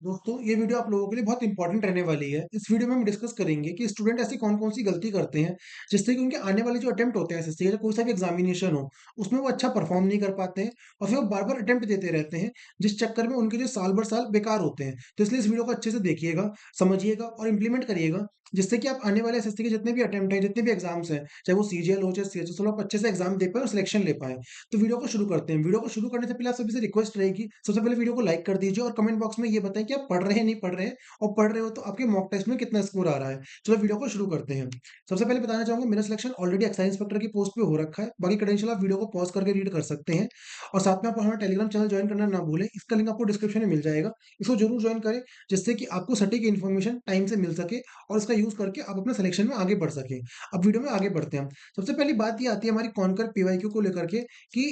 दोस्तों ये वीडियो आप लोगों के लिए बहुत इंपॉर्टेंट रहने वाली है। इस वीडियो में हम डिस्कस करेंगे कि स्टूडेंट ऐसी कौन-कौन सी गलती करते हैं, जिससे कि उनके आने वाले जो अटेम्प्ट होते हैं एसएससी या कोई सा भी एग्जामिनेशन हो, उसमें वो अच्छा परफॉर्म नहीं कर पाते हैं और फिर वो बार-बार अटेम्प्ट देते रहते हैं, जिस चक्कर में उनके जो साल भर साल बेकार होते हैं। तो इसलिए इस वीडियो को अच्छे से देखिएगा, समझिएगा और इम्प्लीमेंट करिएगा, जिससे कि आप आने वाले एसएससी के जितने भी अटेम्प्ट हैं, जितने भी एग्जाम्स हैं, चाहे वो सीजीएल हो, चाहे सीएचएसएल हो, आप अच्छे से एग्जाम दे पाएँ और सिलेक्शन ले पाएँ। तो वीडियो को शुरू करते हैं। वीडियो को शुरू करने से पहले आप सभी से रिक्वेस्ट रहेगी, सबसे पहले वीडियो को लाइक कर दीजिए और कमेंट बॉक्स में ये बताएँ कि आप पढ़ रहे हैं, नहीं पढ़ रहे हैं और पढ़ रहे हो तो आपके मॉक टेस्ट में कितना स्कोर आ रहा है। चलो वीडियो को शुरू करते हैं। सबसे पहले बताना चाहूँगा मेरा सिलेक्शन ऑलरेडी एक्साइज इंस्पेक्टर की पोस्ट पे हो रखा है। बाकी क्रेडेंशियल आप वीडियो को पॉज़ करके रीड कर सकते हैं और साथ में आप हमारा टेलीग्राम चैनल जॉइन करना ना भूलें। इसका लिंक आपको डिस्क्रिप्शन में मिल जाएगा। इसको ज़रूर जॉइन करें, जिससे कि आपको सटीक इन्फॉर्मेशन टाइम से मिल सके और इसका यूज़ करके आप अपने सिलेक्शन में आगे बढ़ सकें। अब वीडियो में आगे बढ़ते हैं। सबसे पहली बात ये आती है हमारी कॉन्कर पीवाईक्यू को लेकर के कि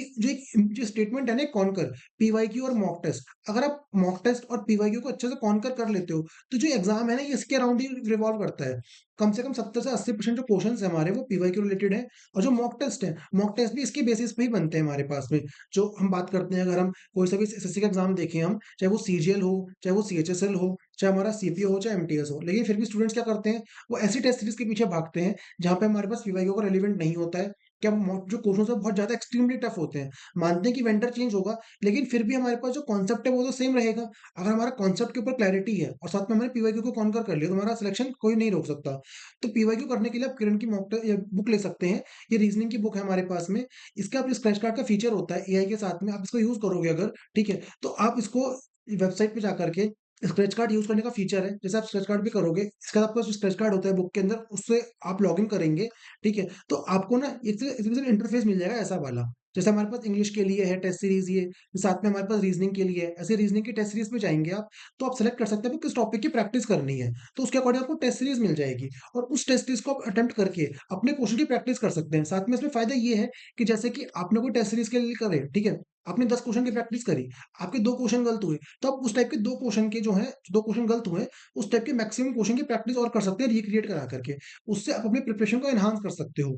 जो स्टेटमेंट है ना कॉन्कर, पीवाईक्यू और मॉक टेस्ट, अगर आप मॉक टेस्ट और पीवाईक्यू को अच्छे से कॉन्कर कर लेते हो, तो जो एग्ज़ाम है ना, ये इसके अराउंड ही रिवॉल्व करता है। कम से कम 70 से 80% जो क्वेश्चन्स हैं हमारे, वो पीवाईक्यू रिलेटेड हैं और जो मॉक टेस्ट है, मॉक टेस्ट भी इसके बेसिस पे ही बनते हैं हमारे पास में। जो हम बात करते हैं, अगर हम कोई सा भी एसएससी का एग्ज़ाम देखें हम, चाहे वो सीजीएल हो, चाहे वो सीएचएसएल हो, चाहे हमारा सीपीओ हो, चाहे एमटीएस हो, लेकिन फिर भी स्टूडेंट्स क्या करते हैं, वो ऐसी टेस्ट सीरीज़ के पीछे भागते हैं, जहाँ पे हमारे पास पीवाईक्यू का रिलेवेंट नहीं होता है। क्या मॉक जो क्वेश्चन्स हैं बहुत ज़्यादा एक्सट्रीमली टफ होते हैं। मानते हैं कि वेंडर चेंज होगा, लेकिन फिर भी हमारे पास जो कॉन्सेप्ट है वो तो सेम रहेगा। अगर हमारा कॉन्सेप्ट के ऊपर क्लैरिटी है और साथ में हमने पीवाईक्यू को कॉन्कर कर लिया, तो हमारा सिलेक्शन कोई नहीं रोक सकता। तो पीवाईक्यू करने के लिए आप किरण की बुक ले सकते हैं। ये रीजनिंग की बुक है हमारे पास में। इसका आप स्क्रैच कार्ड का फीचर होता है एआई के साथ में, आप इसको यूज करोगे अगर, ठीक है, तो आप इसको वेबसाइट पे जाकर के स्क्रैच कार्ड यूज करने का फीचर है। जैसे आप स्क्रैच कार्ड भी करोगे, इसका आपका जो स्क्रैच कार्ड होता है बुक के अंदर, उससे आप लॉग इन करेंगे, ठीक है, तो आपको ना एक इंटरफेस मिल जाएगा ऐसा वाला। जैसे हमारे पास इंग्लिश के लिए है टेस्ट सीरीज, ये साथ में हमारे पास रीजनिंग के लिए है। ऐसे रीजनिंग की टेस्ट सीरीज में जाएंगे आप, तो आप सेलेक्ट कर सकते हैं आपको किस टॉपिक की प्रैक्टिस करनी है, तो उसके अकॉर्डिंग आपको टेस्ट सीरीज मिल जाएगी और उस टेस्ट सीरीज को आप अटेम्प्ट करके अपने क्वेश्चन की प्रैक्टिस कर सकते हैं। साथ में इसमें फायदा ये है कि जैसे कि आपने कोई टेस्ट सीरीज के लिए करे, ठीक है, आपने 10 क्वेश्चन की प्रैक्टिस करी, आपके 2 क्वेश्चन गलत हुए, तो आप उस टाइप के 2 क्वेश्चन के जो हैं, 2 क्वेश्चन गलत हुए, उस टाइप के मैक्सिमम क्वेश्चन की प्रैक्टिस और कर सकते हैं रिक्रिएट करा करके। उससे आप अपनी प्रिपरेशन को एनहांस कर सकते हो।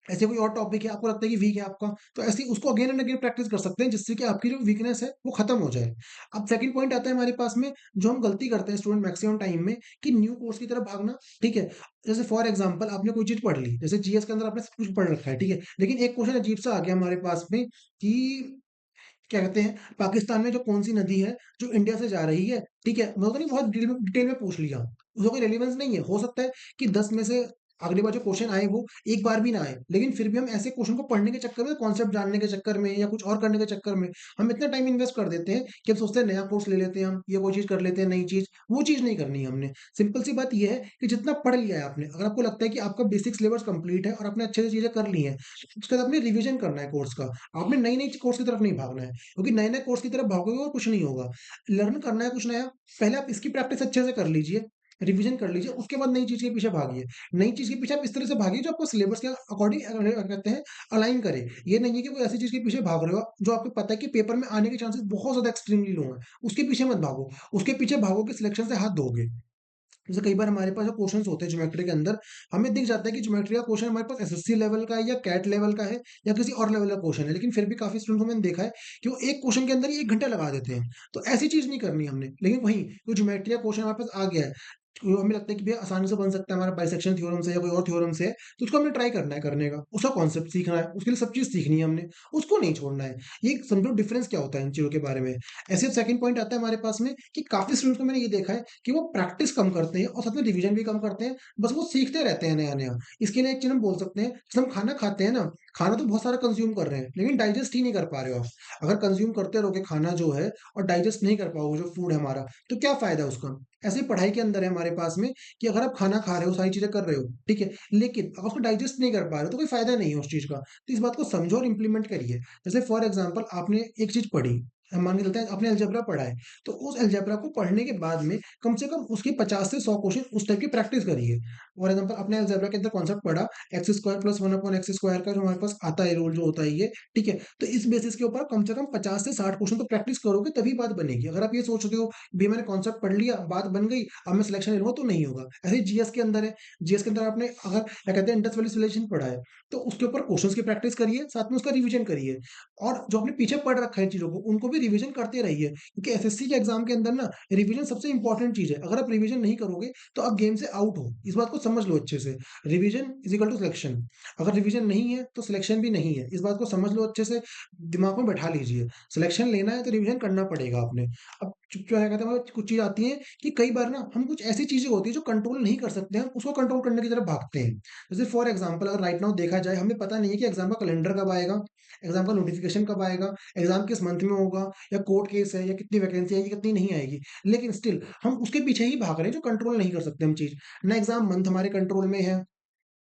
ऐसे कोई और टॉपिक है, आपको लगता है कि वीक है आपका, तो ऐसे ही उसको अगेन एंड अगेन प्रैक्टिस कर सकते हैं, जिससे कि आपकी जो वीकनेस है, वो खत्म हो जाए। अब सेकंड पॉइंट आता है हमारे पास में, जो हम गलती करते हैं स्टूडेंट मैक्सिमम टाइम में, कि न्यू कोर्स की तरफ भागना, ठीक है? जैसे फॉर एग्जांपल आपने कोई चीज़ पढ़ ली, जैसे जीएस के अंदर आपने सब कुछ पढ़ रखा है, ठीक है? लेकिन एक क्वेश्चन अजीब-सा आ गया हमारे पास में कि क्या कहते हैं, पाकिस्तान में जो कौन-सी नदी है, जो इंडिया से जा रही है, ठीक है? मैं तो नहीं बहुत डिटेल में पूछ लिया। उसका कोई रेलेवेंस नहीं है। हो सकता है कि 10 में से अगली बार जो क्वेश्चन आए वो एक बार भी ना आए, लेकिन फिर भी हम ऐसे क्वेश्चन को पढ़ने के चक्कर में, कॉन्सेप्ट जानने के चक्कर में या कुछ और करने के चक्कर में, हम इतना टाइम इन्वेस्ट कर देते हैं कि हम सोचते हैं नया कोर्स ले लेते हैं हम, ये कोई चीज़ कर लेते हैं नई चीज़, वो चीज़ नहीं करनी है हमने। सिंपल सी बात ये है कि जितना पढ़ लिया है आपने, अगर आपको लगता है कि आपका बेसिक सिलेबस कंप्लीट है और आपने अच्छे से चीज़ें कर ली हैं, उसके बाद आपने रिविज़न करना है कोर्स का। आपने नई-नई कोर्स की तरफ नहीं भागना है, क्योंकि नए-नए कोर्स की तरफ भागोगे और कुछ नहीं होगा। लर्न करना है कुछ नया, पहले आप इसकी प्रैक्टिस अच्छे से कर लीजिए, रिवीजन कर लीजिए, उसके बाद नई चीज़ के पीछे भागिए। नई चीज़ के पीछे आप इस तरह से भागिए जो आपको सिलेबस के अकॉर्डिंग कहते हैं अलाइन करे। ये नहीं है कि कोई ऐसी चीज़ के पीछे भाग रहे हो आप, जो आपको पता है कि पेपर में आने के चांसेस बहुत ज़्यादा एक्सट्रीमली लो हैं, उसके पीछे मत भागो। उसके पीछे भागोगे सिलेक्शन से हाथ धोगे। जैसे कई बार हमारे पास जो क्वेश्चंस होते हैं ज्योमेट्री के अंदर, हमें दिख जाता है कि ज्योमेट्री का क्वेश्चन हमारे पास एसएससी लेवल का है या कैट लेवल का है या किसी और लेवल का क्वेश्चन है, लेकिन फिर भी काफ़ी स्टूडेंट्स को मैंने देखा है कि वो एक क्वेश्चन के अंदर ही 1 घंटा लगा देते हैं। तो ऐसी चीज़ नहीं करनी हमने। लेकिन वहीं कोई ज्योमेट्री का क्वेश्चन हमारे पास आ गया है, तो हमें लगता है कि भैया आसानी से बन सकता है हमारा बाइसेक्शन थ्योरम से या कोई और थ्योरम से है, तो उसको हमने ट्राई करना है करने का। उसका कॉन्सेप्ट सीखना है, उसके लिए सब चीज़ सीखनी है हमने, उसको नहीं छोड़ना है। ये समझो डिफरेंस क्या होता है इन चीज़ों के बारे में। ऐसे सेकंड पॉइंट आता है हमारे पास में कि काफ़ी स्टूडेंट्स को मैंने ये देखा है कि वो प्रैक्टिस कम करते हैं और साथ में रिवीजन भी कम करते हैं। बस वो सीखते रहते हैं नया-नया। इसके लिए एक चीज़ हम बोल सकते हैं, जैसे हम खाना खाते हैं ना, खाना तो बहुत सारा कंज़्यूम कर रहे हैं, लेकिन डाइजेस्ट ही नहीं कर पा रहे हो आप। अगर कंज़्यूम करते रहोगे खाना जो है और डाइजेस्ट नहीं कर पाओगे जो फूड है हमारा, तो क्या फ़ायदा उसका? ऐसे ही पढ़ाई के अंदर है हमारे पास में कि अगर आप खाना खा रहे हो, सारी चीज़ें कर रहे हो, ठीक है, लेकिन अगर उसको डाइजेस्ट नहीं कर पा रहे हो, तो कोई फ़ायदा नहीं है उस चीज़ का। तो इस बात को समझो और इम्प्लीमेंट करिए। जैसे फॉर एग्ज़ाम्पल आपने एक चीज़ पढ़ी, हम मान के चलते हैं आपने अलजेब्रा पढ़ा है, तो उस अलजेब्रा को पढ़ने के बाद में कम से कम उसके 50 से 100 क्वेश्चन उस टाइप की प्रैक्टिस करिए। फॉर एग्ज़ाम्पल आपने अलजेब्रा के अंदर कॉन्सेप्ट पढ़ा, x square plus 1 upon x square का जो हमारे पास आता है रूल जो होता है ये, ठीक है? तो इस बेसिस के ऊपर कम से कम 50 से 60 क्वेश्चन तो प्रैक्टिस करोगे तभी बात बनेगी। अगर आप ये सोच रहे हो, भई मैंने कॉन्सेप्ट पढ़ लिया, बात बन गई, अब मैं सिलेक्शन ले लूँगा, तो नहीं होगा। ऐसे ही जीएस के अंदर है, जीएस के अंदर आपने अगर क्या कहते हैं इंडस वैली सिविलाइजेशन पढ़ा है, तो उसके ऊपर क्वेश्चंस की प्रैक्टिस करिए, साथ में उसका रिवीजन करिए और जो आपने पीछे पढ़ रखा है चीज़ों को, उनको भी रिवीजन करते रहिए, क्योंकि एसएससी के एग्जाम के अंदर ना रिवीजन सबसे इंपॉर्टेंट चीज़ है। अगर आप रिवीजन नहीं करोगे, तो आप गेम से आउट हो। इस बात को समझ लो अच्छे से। Revision is equal to selection. अगर रिवीजन नहीं है, तो सिलेक्शन भी नहीं है। इस बात को समझ लो अच्छे से, दिमाग में बैठा लीजिए। सिलेक्शन लेना है तो रिवीजन करना पड़ेगा आपने। अब क्या कहते हैं, कुछ चीज़ आती है कि कई बार ना हम कुछ ऐसी चीज़ें होती है जो कंट्रोल नहीं कर सकते हैं, उसको कंट्रोल करने की तरफ भागते हैं। जैसे फॉर एग्जाम्पल, अगर राइट नाउ देखा जाए, हमें पता नहीं है कि एग्जाम का कैलेंडर कब आएगा, एग्जाम का नोटिफिकेशन कब आएगा, एग्जाम किस मंथ में होगा, या कोर्ट केस है, या कितनी वैकेंसी आएगी, कितनी नहीं आएगी। लेकिन स्टिल हम उसके पीछे ही भाग रहे हैं जो कंट्रोल नहीं कर सकते हम चीज़। ना एग्जाम मंथ हमारे कंट्रोल में है,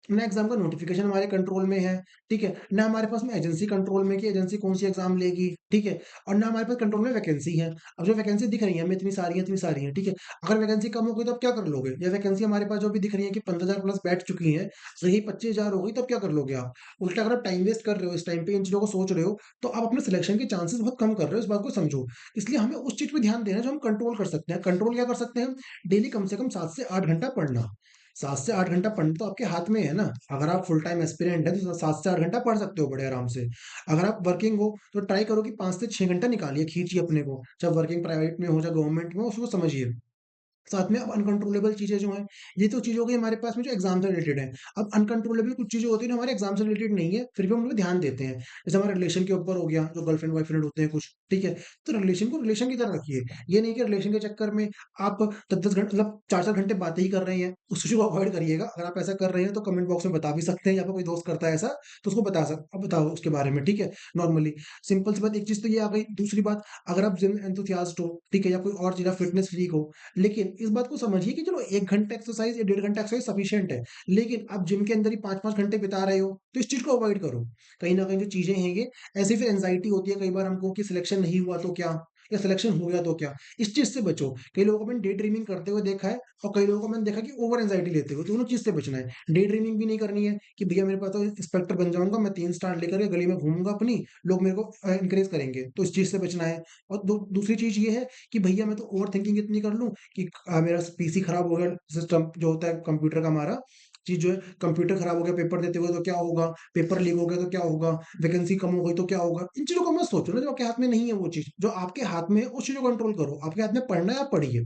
ना एग्जाम का नोटिफिकेशन हमारे कंट्रोल में है, ठीक है? ना हमारे पास में एजेंसी कंट्रोल में कि एजेंसी कौन-सी एग्जाम लेगी, ठीक है? और ना हमारे पास कंट्रोल में वैकेंसी है। अब जो वैकेंसी दिख रही है हमें, इतनी सारी हैं, ठीक है? अगर वैकेंसी कम हो गई तो आप क्या कर लोगे? या वैकेंसी हमारे पास जो भी दिख रही है कि 15,000 प्लस बैठ चुकी हैं, तो यही 25,000 हो गई, तब क्या कर लोगे आप? उल्टा अगर आप टाइम वेस्ट कर रहे हो, इस टाइम पे इन चीज़ों को सोच रहे हो, तो आप अपने सिलेक्शन के चांसेस बहुत कम कर रहे हो, इस बात को समझो। इसलिए हमें उस चीज़ पे ध्यान देना है जो हम कंट्रोल कर सकते हैं। कंट्रोल क्या कर सकते हैं हम? डेली कम से कम 7 से 8 घंटा पढ़ना। 7 से 8 घंटा पढ़ना तो आपके हाथ में है ना। अगर आप फुल टाइम एस्पिरेंट हैं, तो 7 से 8 घंटा पढ़ सकते हो बड़े आराम से। अगर आप वर्किंग हो, तो ट्राई करो कि 5 से 6 घंटा निकालिए, खींचिए अपने को। चाहे वर्किंग प्राइवेट में हो, चाहे गवर्नमेंट में हो, उसको समझिए। साथ में अब अनकंट्रोलेबल चीज़ें जो हैं, ये तो चीज़ हो गई हमारे पास में जो एग्ज़ाम से रिलेटेड है। अब अनकंट्रोलेबल कुछ चीज़ें होती हैं जो हमारे एग्ज़ाम से रिलेटेड नहीं है, फिर भी हम उन पे ध्यान देते हैं। जैसे हमारे रिलेशन के ऊपर हो गया, जो गर्लफ्रेंड बॉयफ्रेंड होते हैं कुछ, ठीक है? तो रिलेशन को रिलेशन की तरह रखिए। ये नहीं कि रिलेशन के चक्कर में आप 10-10 घंटे, मतलब 4-4 घंटे बातें ही कर रहे हैं, उस चीज़ को अवॉइड करिएगा। अगर आप ऐसा कर रहे हैं तो कमेंट बॉक्स में बता भी सकते हैं, या फिर कोई दोस्त करता है ऐसा, तो उसको बताओ उसके बारे में, ठीक है? नॉर्मली सिंपल सी बात, एक चीज़ तो ये आ गई। दूसरी बात, अगर आप जिम एंथुसियास्ट हो, ठीक है? या कोई और चीज़, आप फिटनेस फ्रीक हो, लेकिन इस बात को समझिए कि चलो 1 घंटा एक्सरसाइज़ या 1.5 घंटा एक्सरसाइज़ सफिशिएंट है। लेकिन आप जिम के अंदर ही 5-5 घंटे बिता रहे हो, तो इस चीज़ को अवॉइड करो। कहीं न कहीं जो चीज़ें हैं ये, ऐसे फिर एंग्ज़ायटी होती है कई बार हमको कि सिलेक्शन नहीं हुआ तो क्या? या सिलेक्शन हो गया तो क्या? इस चीज़ से बचो। कई लोगों को मैंने डे ड्रीमिंग करते हुए देखा है, और कई लोगों को मैंने देखा है कि ओवर एंग्ज़ायटी लेते हुए, दोनों चीज़ से बचना है। डे ड्रीमिंग भी नहीं करनी है कि भैया मेरे पास तो इंस्पेक्टर बन जाऊँगा, मैं 3 स्टार लेकर के गली में घूमूँगा अपनी, लोग मेरे को एनकरेज करेंगे, तो इस चीज़ से बचना है। और दूसरी चीज़ ये है कि भैया मैं तो ओवर थिंकिंग इतनी कर लूँ कि मेरा पीसी खराब हो गया, सिस्टम जो होता है कंप्यूटर का हमारा, चीज़ जो है, कंप्यूटर खराब हो गया पेपर देते हुए तो क्या होगा? पेपर लीक हो गया तो क्या होगा? वैकेंसी कम हो गई तो क्या होगा? इन चीज़ों को मत सोचो ना, जो आपके हाथ में नहीं है वो चीज़। जो आपके हाथ में है उस चीज़ को कंट्रोल करो। आपके हाथ में पढ़ना है, आप पढ़िए।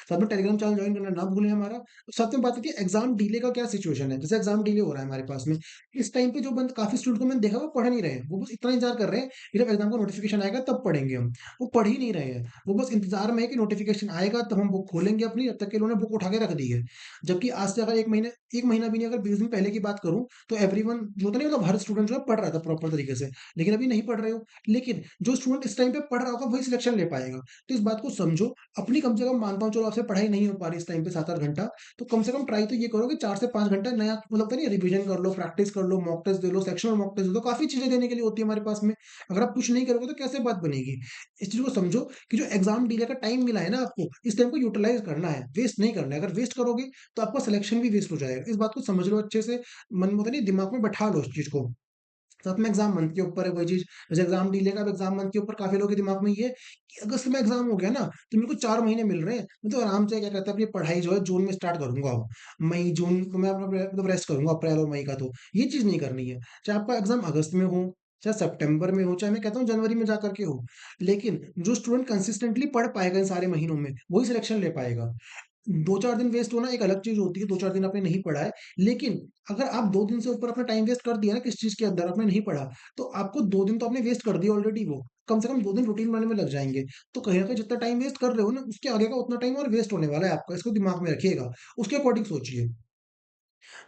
साथ में टेलीग्राम चैनल जॉइन करना ना भूलें हमारा। साथ में बात आती है एग्ज़ाम डिले का क्या सिचुएशन है? जैसे एग्ज़ाम डिले हो रहा है हमारे पास में, इस टाइम पे जो बंद काफ़ी स्टूडेंट को मैंने देखा वो पढ़ नहीं रहे हैं। वो बस इतना इंतज़ार कर रहे हैं कि जब एग्ज़ाम का नोटिफ़िकेशन आएगा तब पढ़ेंगे हम। वो पढ़ ही नहीं रहे हैं। वो बस इंतज़ार में है कि नोटिफ़िकेशन आएगा तब हम बुक खोलेंगे अपनी, जब तक कि इन्होंने बुक उठा के रख दी है। जबकि आज से अगर 1 महीना भी नहीं, अगर 20 दिन पहले की बात करूँ, तो एवरीवन जो होता नहीं, मतलब हर स्टूडेंट जो है पढ़ रहा था प्रॉपर तरीके से। लेकिन अभी नहीं पढ़ रहे हो। लेकिन जो स्टूडेंट इस टाइम पे पढ़ रहा होगा वही सिलेक्शन ले पाएगा। तो इस बात को समझो। अपनी कम से कम मानता हूँ, चलो आपसे पढ़ाई नहीं हो पा रही इस टाइम पे 7-8 घंटा, तो कम से कम ट्राई तो ये करो कि 4 से 5 घंटा नया, मतलब होता नहीं है, रिवीजन कर लो, प्रैक्टिस कर लो, मॉक टेस्ट दे लो, सेक्शनल मॉक टेस्ट दे दो, काफ़ी चीज़ें देने के लिए होती है हमारे पास में। अगर आप कुछ नहीं करोगे तो कैसे बात बनेगी? इस चीज़ को समझो कि जो एग्ज़ाम डिले का टाइम मिला है ना आपको, इस टाइम को यूटिलाइज़ करना है, वेस्ट नहीं करना है। अगर वेस्ट करोगे तो आपका सिलेक्शन भी वेस्ट हो जाएगा। इस बात को समझ लो अच्छे से, मन में, होता नहीं, दिमाग में बैठा लो उस चीज़ को। साथ में एग्ज़ाम मंथ के ऊपर है वही चीज़, जैसे एग्ज़ाम डिले का, अब एग्ज़ाम मंथ के ऊपर काफ़ी लोगों के दिमाग में ये है कि अगस्त में एग्ज़ाम हो गया ना, तो मेरे को 4 महीने मिल रहे हैं, मैं तो आराम से क्या कहते हैं अपनी पढ़ाई जो है जून में स्टार्ट करूँगा अब। मई, जून तो मैं अपना मतलब रेस्ट करूँगा, अप्रैल और मई का तो। ये चीज़ नहीं करनी है। चाहे आपका एग्ज़ाम अगस्त में हो, चाहे सितंबर में हो, चाहे मैं कहता हूँ जनवरी में जाकर के हो। लेकिन जो स्टूडेंट कंसिस्टेंटली पढ़ पाएगा इन सारे महीनों में, वही सिलेक्शन ले पाएगा। 2-4 दिन वेस्ट होना एक अलग चीज़ होती है, 2-4 दिन आपने नहीं पढ़ा है, लेकिन अगर आप 2 दिन से ऊपर अपना टाइम वेस्ट कर दिया ना किसी चीज़ के अंदर, आपने नहीं पढ़ा, तो आपको 2 दिन तो आपने वेस्ट कर दिया ऑलरेडी वो। कम से कम 2 दिन रूटीन बनाने में लग जाएँगे। तो कहीं न कहीं जितना टाइम वेस्ट कर रहे हो ना, उसके आगे का उतना टाइम और वेस्ट होने वाला है आपका, इसको दिमाग में रखिएगा। उसके अकॉर्डिंग सोचिए।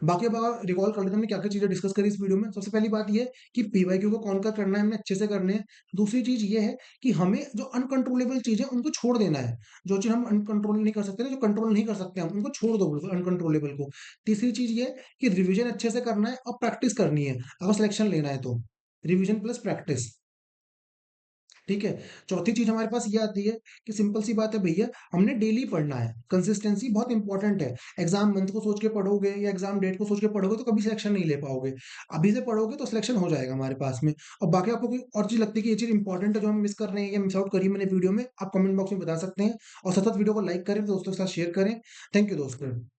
बाकी अब रिकॉल कर लेते हैं हमने क्या-क्या चीज़ें डिस्कस करी इस वीडियो में। सबसे पहली बात ये है कि पीवाईक्यू को कौन-सा करना है, हमने अच्छे से करने हैं। दूसरी चीज़ ये है कि हमें जो अनकंट्रोलेबल चीज़ है, उनको छोड़ देना है। जो चीज़ हम अनकंट्रोल नहीं कर सकते ना, जो कंट्रोल नहीं कर सकते हम, उनको छोड़ दो बिल्कुल अनकंट्रोलेबल को। तीसरी चीज़ ये है कि रिविज़न अच्छे से करना है और प्रैक्टिस करनी है, अगर सिलेक्शन लेना है तो। Revision plus practice. ठीक है? चौथी चीज़ हमारे पास ये आती है कि सिंपल सी बात है भैया, हमने डेली पढ़ना है। कंसिस्टेंसी बहुत इंपॉर्टेंट है। एग्ज़ाम मंथ को सोच के पढ़ोगे या एग्ज़ाम डेट को सोच के पढ़ोगे तो कभी सिलेक्शन नहीं ले पाओगे। अभी से पढ़ोगे तो सिलेक्शन हो जाएगा हमारे पास में। और बाकी आपको कोई और चीज़ लगती है कि ये चीज़ इंपॉर्टेंट है जो हम मिस कर रहे हैं या मिस आउट करी मैंने वीडियो में, आप कमेंट बॉक्स में बता सकते हैं। और सतत वीडियो को लाइक करें, दोस्तों के साथ शेयर करें। थैंक यू दोस्तों।